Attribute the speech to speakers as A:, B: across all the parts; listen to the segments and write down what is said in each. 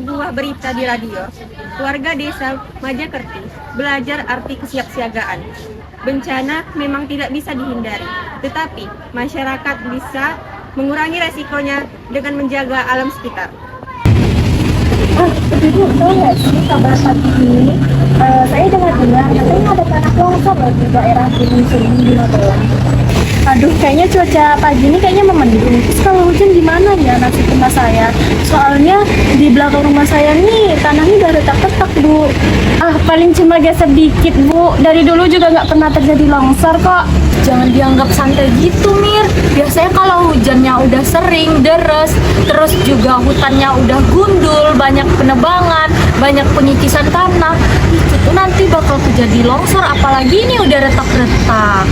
A: sebuah berita di radio, warga desa Majakerti belajar arti kesiapsiagaan. Bencana memang tidak bisa dihindari, tetapi masyarakat bisa mengurangi resikonya dengan menjaga alam sekitar.
B: Ibu tahu nggak sih kabar pagi ini? Saya dengar-dengar katanya ada tanah longsor loh di daerah Gunung Sumbing di Magelang. Aduh, kayaknya cuaca pagi ini kayaknya memendung. Terus kalau hujan gimana ya nasib rumah saya? Soalnya di belakang rumah saya nih tanahnya udah retak-retak, Bu. Paling cuma geser dikit, Bu. Dari dulu juga nggak pernah terjadi longsor kok.
C: Jangan dianggap santai gitu, Mir. Biasanya kalau hujannya udah sering, deres, terus juga hutannya udah gundul, banyak penebangan, banyak penyikisan tanah, itu tuh nanti bakal terjadi longsor, apalagi ini udah retak-retak.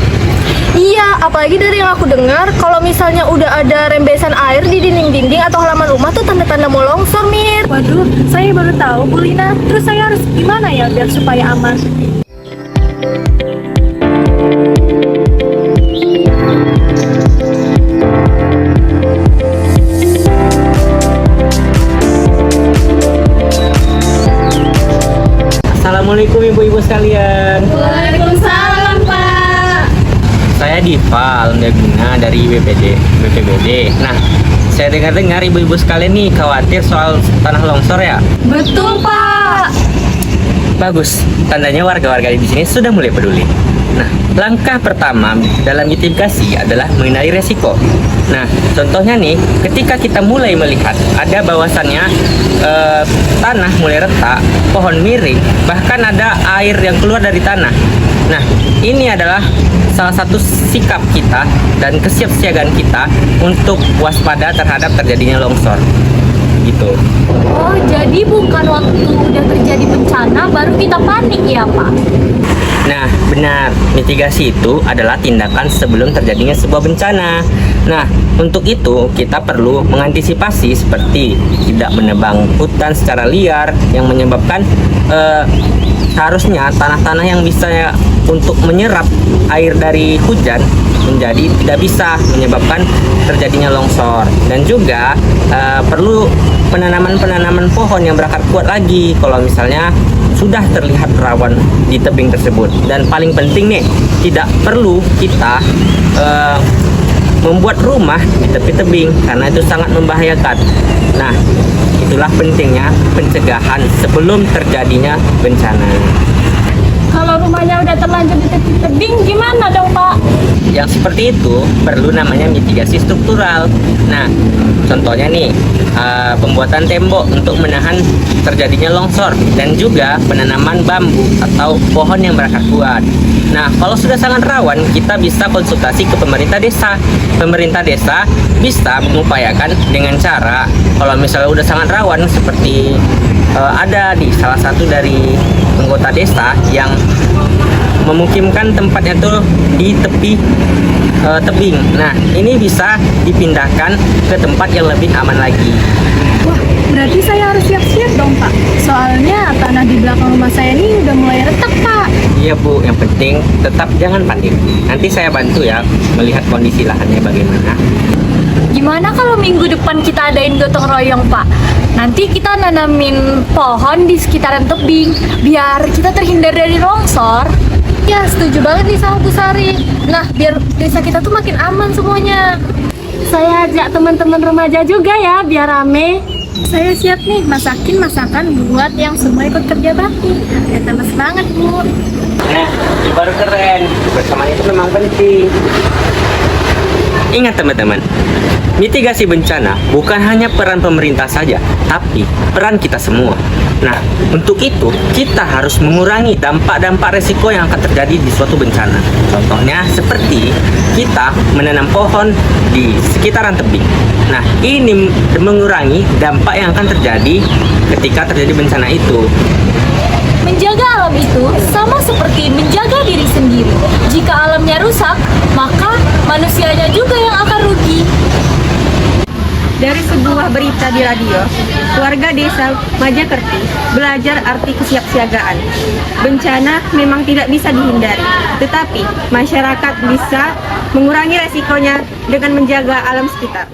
B: Iya, apalagi dari yang aku dengar, kalau misalnya udah ada rembesan air di dinding-dinding atau halaman rumah tuh tanda-tanda mau longsor, Mir. Waduh, saya baru tahu, Bu Lina. Terus saya harus gimana ya biar supaya aman?
D: Assalamualaikum ibu-ibu sekalian.
B: Waalaikumsalam, Pak.
D: Saya Diva Alundaguna dari BPBD. Nah, saya dengar-dengar ibu-ibu sekalian nih khawatir soal tanah longsor ya.
B: Betul, Pak.
D: Bagus, tandanya warga-warga di sini sudah mulai peduli. Nah, langkah pertama dalam mitigasi adalah mengenali resiko. Nah, contohnya nih, ketika kita mulai melihat ada bahwasannya tanah mulai retak, pohon miring, bahkan ada air yang keluar dari tanah. Nah, ini adalah salah satu sikap kita dan kesiapsiagaan kita untuk waspada terhadap terjadinya longsor. Gitu.
C: Oh, jadi bukan waktu udah terjadi bencana baru kita panik ya, Pak?
D: Nah, benar. Mitigasi itu adalah tindakan sebelum terjadinya sebuah bencana. Nah, untuk itu kita perlu mengantisipasi seperti tidak menebang hutan secara liar yang menyebabkan seharusnya tanah-tanah yang bisa untuk menyerap air dari hujan menjadi tidak bisa menyebabkan terjadinya longsor. Dan juga perlu penanaman pohon yang berakar kuat lagi kalau misalnya sudah terlihat rawan di tebing tersebut. Dan paling penting nih, tidak perlu kita membuat rumah di tepi tebing karena itu sangat membahayakan. Nah, itulah pentingnya pencegahan sebelum terjadinya bencana.
B: Kalau rumahnya udah terlanjur di tepi tebing, gimana dong, Pak?
D: Yang seperti itu perlu namanya mitigasi struktural. Nah, contohnya nih, pembuatan tembok untuk menahan terjadinya longsor dan juga penanaman bambu atau pohon yang berakar kuat. Nah, kalau sudah sangat rawan, kita bisa konsultasi ke pemerintah desa. Pemerintah desa bisa mengupayakan dengan cara, kalau misalnya udah sangat rawan seperti ada di salah satu dari anggota desa yang memukimkan tempatnya tuh di tepi tebing. Nah, ini bisa dipindahkan ke tempat yang lebih aman lagi.
B: Wah, berarti saya harus siap-siap dong, Pak. Soalnya tanah di belakang rumah saya ini udah mulai retak, Pak.
D: Iya, Bu, yang penting tetap jangan panik. Nanti saya bantu ya melihat kondisi lahannya bagaimana.
C: Gimana kalau minggu depan kita adain gotong royong, Pak? Nanti kita nanamin pohon di sekitaran tebing biar kita terhindar dari longsor.
B: Ya, setuju banget nih sama Bu Sari. Nah, biar desa kita tuh makin aman semuanya. Saya ajak teman-teman remaja juga ya, biar rame. Saya siap nih masakin masakan buat yang semua ikut kerja bakti. Ya, tambah semangat, Bu.
D: Nah, itu baru keren. Kebersamaan itu memang penting. Ingat teman-teman, mitigasi bencana bukan hanya peran pemerintah saja, tapi peran kita semua. Nah, untuk itu kita harus mengurangi dampak-dampak resiko yang akan terjadi di suatu bencana. Contohnya seperti kita menanam pohon di sekitaran tebing. Nah, ini mengurangi dampak yang akan terjadi ketika terjadi bencana itu.
C: Menjaga alam itu sama seperti menjaga diri sendiri. Jika alamnya rusak, maka manusianya juga yang akan rugi.
A: Dari sebuah berita di radio, warga desa Majakerti belajar arti kesiapsiagaan. Bencana memang tidak bisa dihindari, tetapi masyarakat bisa mengurangi resikonya dengan menjaga alam sekitar.